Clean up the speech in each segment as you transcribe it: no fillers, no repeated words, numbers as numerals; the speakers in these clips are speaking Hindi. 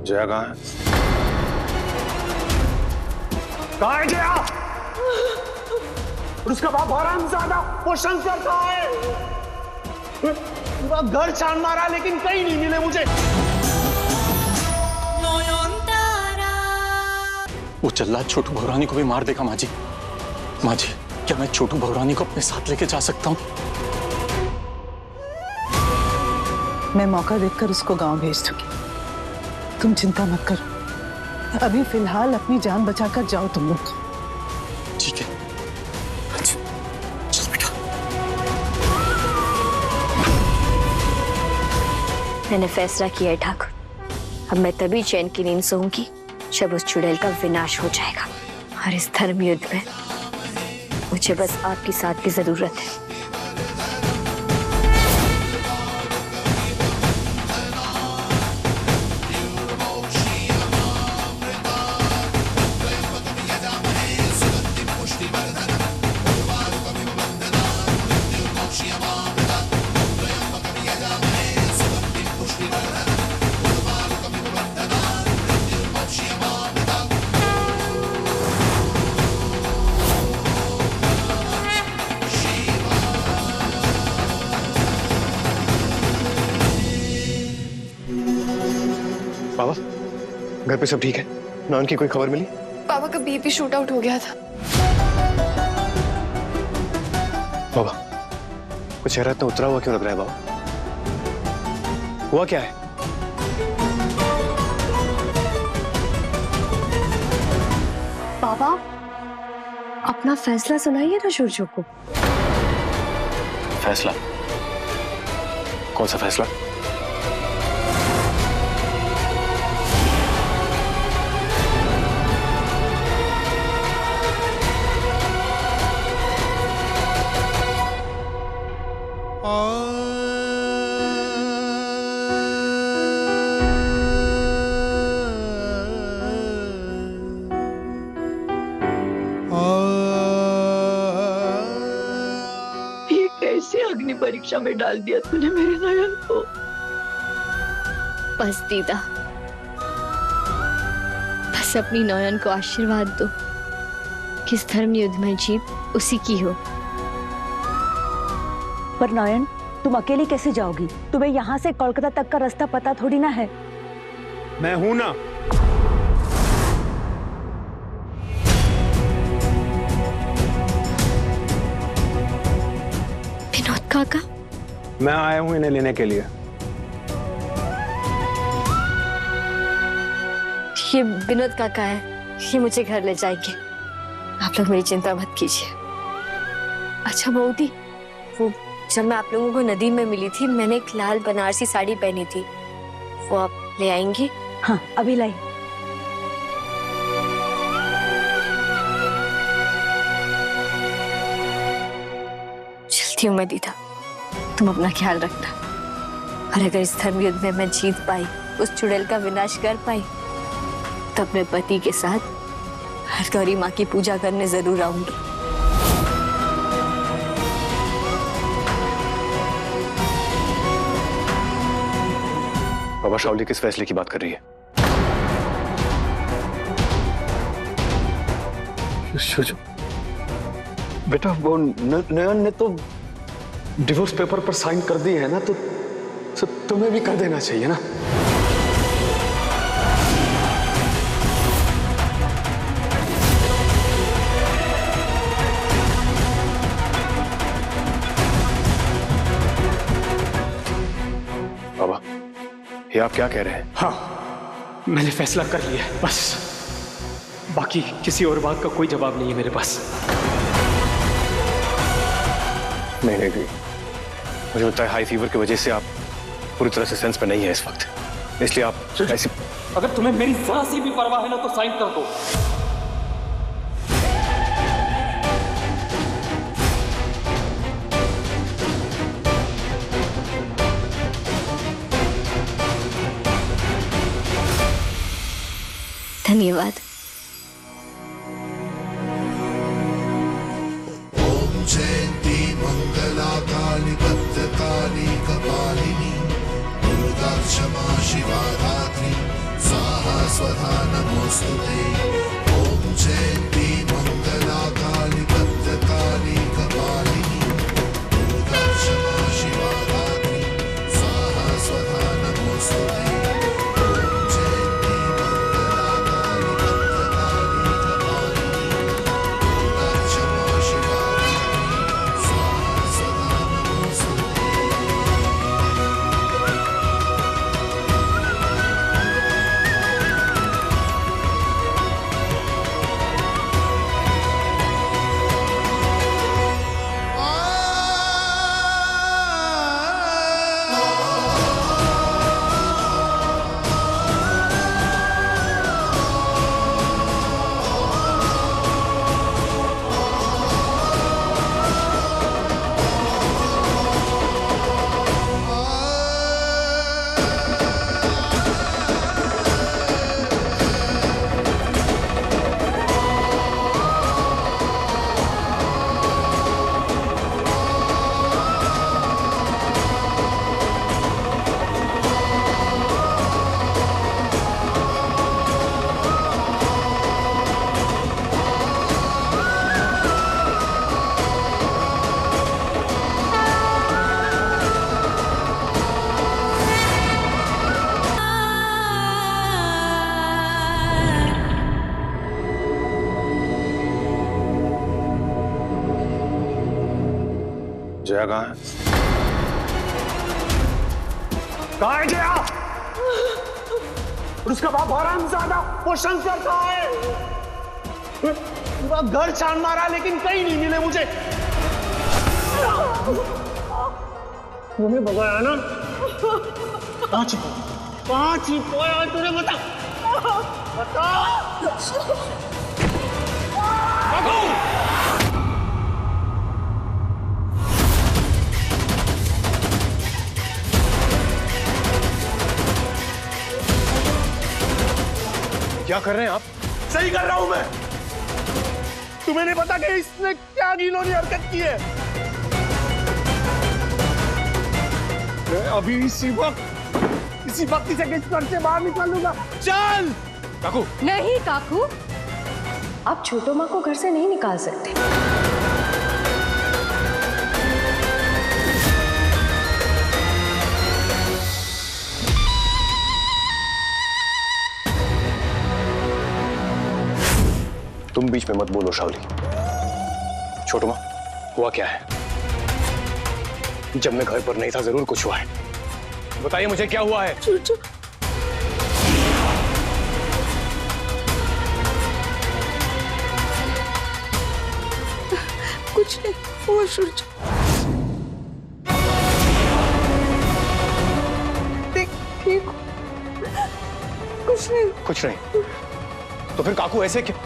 जया कहाँ है? कहाँ है जया? और उसका बाप हरामजादा वो शंकर कहाँ है? पूरा घर छान मारा लेकिन कहीं नहीं मिले मुझे। वो जल्लाद छोटू भौरानी को भी मार देगा। माँ जी, माँ जी, क्या मैं छोटू भौरानी को अपने साथ लेके जा सकता हूँ? मैं मौका देखकर उसको गांव भेज दूंगी, तुम चिंता मत करो। अभी फिलहाल अपनी जान बचाकर जाओ तुम लोग। ठीक है, चल बेटा। मैंने फैसला किया है ठाकुर, अब मैं तभी चैन की नींद सोऊंगी जब उस चुड़ैल का विनाश हो जाएगा। और इस धर्म युद्ध में मुझे बस आपकी साथ की जरूरत है। बाबा, घर पे सब ठीक है? नॉन की कोई खबर मिली? पापा का बीपी शूट आउट हो गया था। बाबा, कुछ चेहरा इतना उतरा हुआ क्यों लग रहा है बाबा? हुआ क्या है? पापा, अपना फैसला सुनाइए ना शुरजो को। फैसला? कौन सा फैसला? ये कैसे अग्नि परीक्षा में डाल दिया तूने मेरे नयन को? बस दीदा, बस अपनी नयन को आशीर्वाद दो कि इस धर्म युद्ध में जीत उसी की हो। पर नयन, तुम अकेली कैसे जाओगी? तुम्हें यहाँ से कोलकाता तक का रास्ता पता थोड़ी ना है। मैं हूं ना। विनोद काका, मैं आया हूं इन्हें लेने के लिए। ये विनोद काका है, ये मुझे घर ले जाएंगे। आप लोग मेरी चिंता मत कीजिए। अच्छा मोदी, वो जब मैं आप लोगों को नदी में मिली थी, मैंने एक लाल बनारसी साड़ी पहनी थी, वो आप ले आएंगे? हाँ, अभी लाई। चलती हूँ मैं दीदा, तुम अपना ख्याल रखना। और अगर इस धर्म युद्ध में मैं जीत पाई, उस चुड़ैल का विनाश कर पाई, तो अपने पति के साथ हर गौरी माँ की पूजा करने जरूर आऊंगी। बाबा, शाओली किस फैसले की बात कर रही है? बेटा, वो नयन ने तो डिवोर्स पेपर पर साइन कर दी है ना, तो तुम्हें भी कर देना चाहिए ना। बाबा, ये आप क्या कह रहे हैं? हाँ, मैंने फैसला कर लिया है, बस बाकी किसी और बात का कोई जवाब नहीं है मेरे पास। नहीं नहीं, मुझे लगता है हाई फीवर की वजह से आप पूरी तरह से सेंस पे नहीं है इस वक्त, इसलिए आप ऐसी... अगर तुम्हें मेरी जरा सी भी परवाह है ना, तो साइन कर दो। धन्यवाद। ओम जयंती मंगला काली भद्रकाली कपालिनी दुर्गा क्षमा शिवा धात्री स्वाहा। स्वधा नमोस्तुते ॐ जयन्ती मंगला काली भद्रकाली कपालिनी दुर्गा क्षमा शिवा धात्री स्वाहा स्वधा नमोस्तुते जया कहाँ है? कहाँ है जया? और उसका बाप हरामजादा वो शंकर कहाँ है? पूरा घर छान मारा लेकिन कहीं नहीं मिले मुझे। तुम्हें भगाया ना? कहाँ छिपाया तुझे बता? बता। क्या कर रहे हैं आप? सही कर रहा हूं मैं। तुम्हें नहीं पता कि इसने क्या घिनौनी हरकत की है? मैं अभी इसी वक्त इसे इस घर से बाहर निकालूंगा। चल काकू। नहीं काकू, आप छोटो माँ को घर से नहीं निकाल सकते। तुम बीच में मत बोलो शावली। छोटू माँ, हुआ क्या है? जब मैं घर पर नहीं था जरूर कुछ हुआ है। बताइए मुझे क्या हुआ है? कुछ नहीं हुआ सूरज। ठीक कुछ नहीं। कुछ नहीं तो फिर काकू ऐसे क्यों?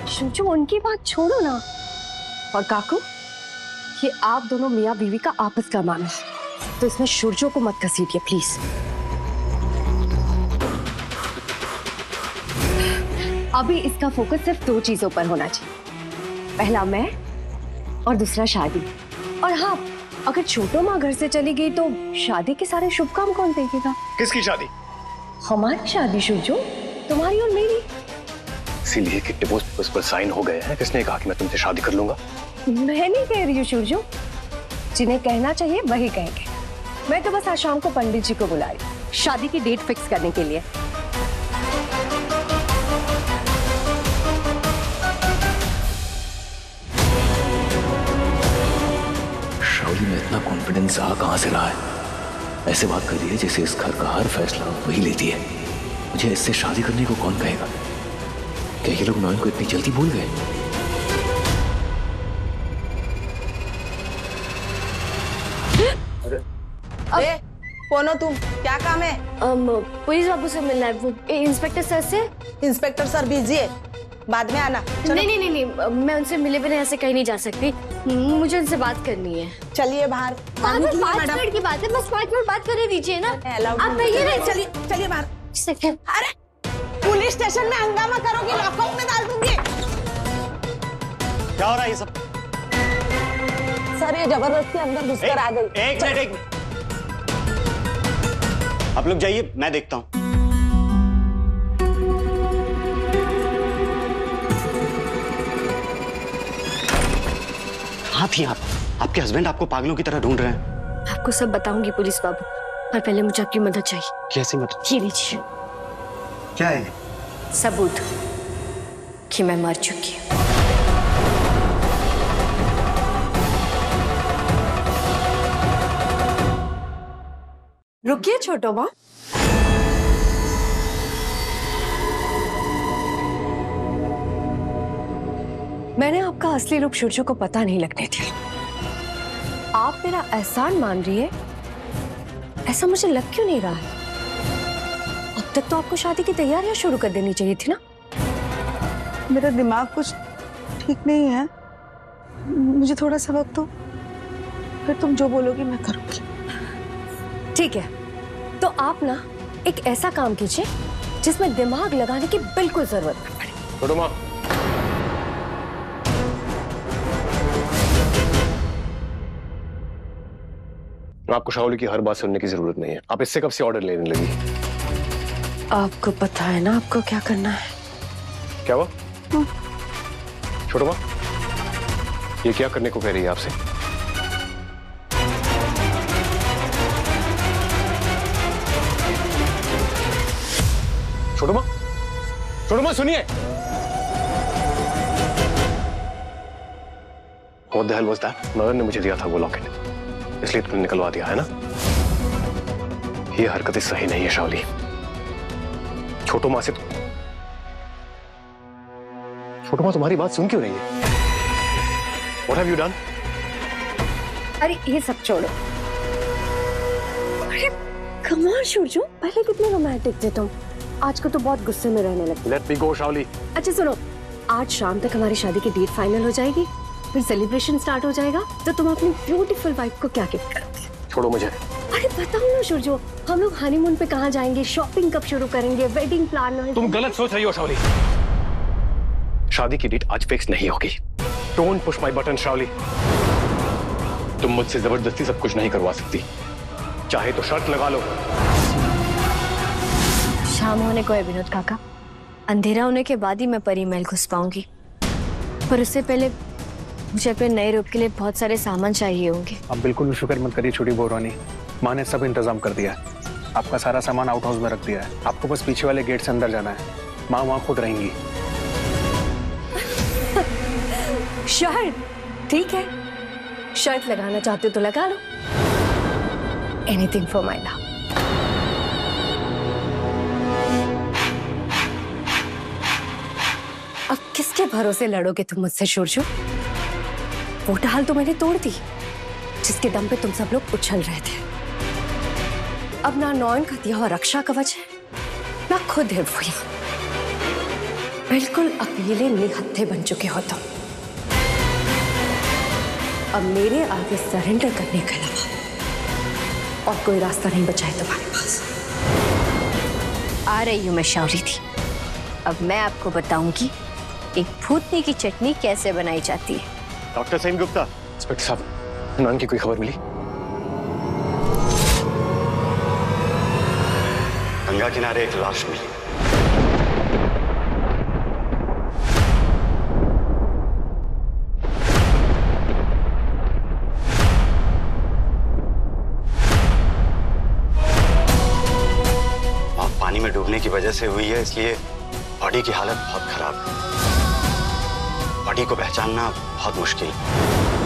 शुचू, उनकी बात छोड़ो ना। और काकू, ये आप दोनों मियाँ बीवी का आपस का मामला है, तो इसमें शुरजो को मत घसीटिए प्लीज। अभी इसका फोकस सिर्फ 2 चीजों पर होना चाहिए। पहला मैं और दूसरा शादी। और हाँ, अगर छोटो माँ घर से चली गई तो शादी के सारे शुभ काम कौन देखेगा? किसकी शादी? हमारी शादी शुचू, तुम्हारी और मेरी। इसीलिए कि डिवोर्स पेपर्स पर साइन हो गए हैं। किसने कहा कि मैं तुमसे शादी कर लूंगा? मैं नहीं कह रही हूँ शुरजू, जिन्हें कहना चाहिए वही कहेंगे। मैं तो बस आज शाम को पंडित जी को बुला रही हूँ शादी की डेट फिक्स करने के लिए। शावली में इतना कॉन्फिडेंस आ कहां से रहा है? ऐसे बात कर रही है जैसे इस घर का हर फैसला वही लेती है। मुझे इससे शादी करने को कौन कहेगा? क्या ये लोग नॉयन को इतनी जल्दी भूल गए? अरे कौन हो तुम? क्या काम है? पुलिस बाबू से मिलना है। वो इंस्पेक्टर सर से। इंस्पेक्टर सर बिजी है, बाद में आना। नहीं, मैं उनसे मिले बिना ऐसे कहीं नहीं जा सकती। मुझे उनसे बात करनी है। चलिए बाहर। 5 मिनट की बात है, बस 5 मिनट बात करने दीजिए ना। आप कहिए ना। चलिए बाहर। अरे पुलिस स्टेशन में हंगामा करोगी, लॉकअप में डाल दूंगी। क्या हो रहा है ये सब? सर ये जबरदस्ती अंदर घुसकर आ गई। एक मिनट। आप लोग जाइए, मैं देखता हूँ। थी आप? आपके हस्बैंड आपको पागलों की तरह ढूंढ रहे हैं। आपको सब बताऊंगी पुलिस बाबू, पर पहले मुझे आपकी मदद चाहिए। कैसी मदद? ये लीजिए क्या है? सबूत कि मैं मर चुकी हूँ। रुकिए छोटो माँ, मैंने आपका असली रूप सूर्य को पता नहीं लगने दिया। आप मेरा एहसान मान रही है, ऐसा मुझे लग क्यों नहीं रहा है? अब तक तो आपको शादी की तैयारियां शुरू कर देनी चाहिए थी ना। मेरा दिमाग कुछ ठीक नहीं है, मुझे थोड़ा सा वक्त दो, फिर तुम जो बोलोगी मैं करूंगी। ठीक है, तो आप ना एक ऐसा काम कीजिए जिसमें दिमाग लगाने की बिल्कुल जरूरत न पड़े। छोटो माँ, आपको शाओली की हर बात सुनने की जरूरत नहीं है। आप इससे कब से ऑर्डर लेने लगी? आपको पता है ना आपको क्या करना है। क्या हुआ? छोटो माँ, ये क्या करने को कह रही है आपसे? छोटो माँ, छोटो माँ सुनिए। What the hell was that? Madan ने मुझे दिया था वो लॉकेट, इसलिए तुमने निकलवा दिया है ना? ये हरकतें सही नहीं है शाओली। छोटो माँ से छोटो माँ तुम्हारी बात सुन क्यों रही है? What have you done? अरे ये सब छोड़ो। अरे कमाल सूर्य, पहले कितने रोमांटिक थे तुम, आज को तो बहुत गुस्से में रहने लगे। Let me go, शाओली। अच्छा सुनो, आज शाम तक हमारी शादी की डेट फाइनल हो जाएगी, फिर सेलिब्रेशन स्टार्ट हो जाएगा, तो तुम अपनी ब्यूटीफुल वाइफ को क्या गिफ्ट करोगे? छोड़ो मुझे। अरे बताओ ना सूर्य, हम लोग हनीमून पे कहाँ जाएंगे, शॉपिंग कब शुरू करेंगे, वेडिंग प्लान? तुम गलत सोच रही हो शाओली। शादी की डेट आज फिक्स नहीं होगी। Don't push my button Shaoli. तुम मुझसे जबरदस्ती सब कुछ नहीं करवा सकती, चाहे तो शर्त लगा लो। शाम होने को है विनोद काका, अंधेरा होने के बाद ही मैं परी महल घुस पाऊंगी, पर उससे पहले मुझे अपने नए रूप के लिए बहुत सारे सामान चाहिए होंगे। आप बिल्कुल भी फिक्र मत करिए छोटी बहू रानी, माँ ने सब इंतजाम कर दिया है। आपका सारा सामान आउट हाउस में रख दिया है, आपको बस पीछे वाले गेट से अंदर जाना है। माँ वहाँ खुद रहेंगी। शर्त? ठीक है, शर्त लगाना चाहते हो तो लगा लो। Anything for my love. अब किसके भरोसे लड़ोगे तुम मुझसे सूर्य? वो ढाल तो मैंने तोड़ दी जिसके दम पे तुम सब लोग उछल रहे थे। अब ना नॉन का दिया हुआ रक्षा कवच है, ना खुद है वो यहाँ। बिल्कुल अकेले निहत्थे बन चुके हो तुम। अब मेरे आगे सरेंडर करने के अलावा और कोई रास्ता नहीं बचा है तुम्हारे पास। आ रही हूँ मैं शाओली थी। अब मैं आपको बताऊंगी एक भूतनी की चटनी कैसे बनाई जाती है। डॉक्टर सेन गुप्ता। इंस्पेक्टर साहब, नॉन की कोई खबर मिली? गंगा किनारे एक लाश मिली। मौत पानी में डूबने की वजह से हुई है, इसलिए बॉडी की हालत बहुत खराब है। बॉडी को पहचानना बहुत मुश्किल है।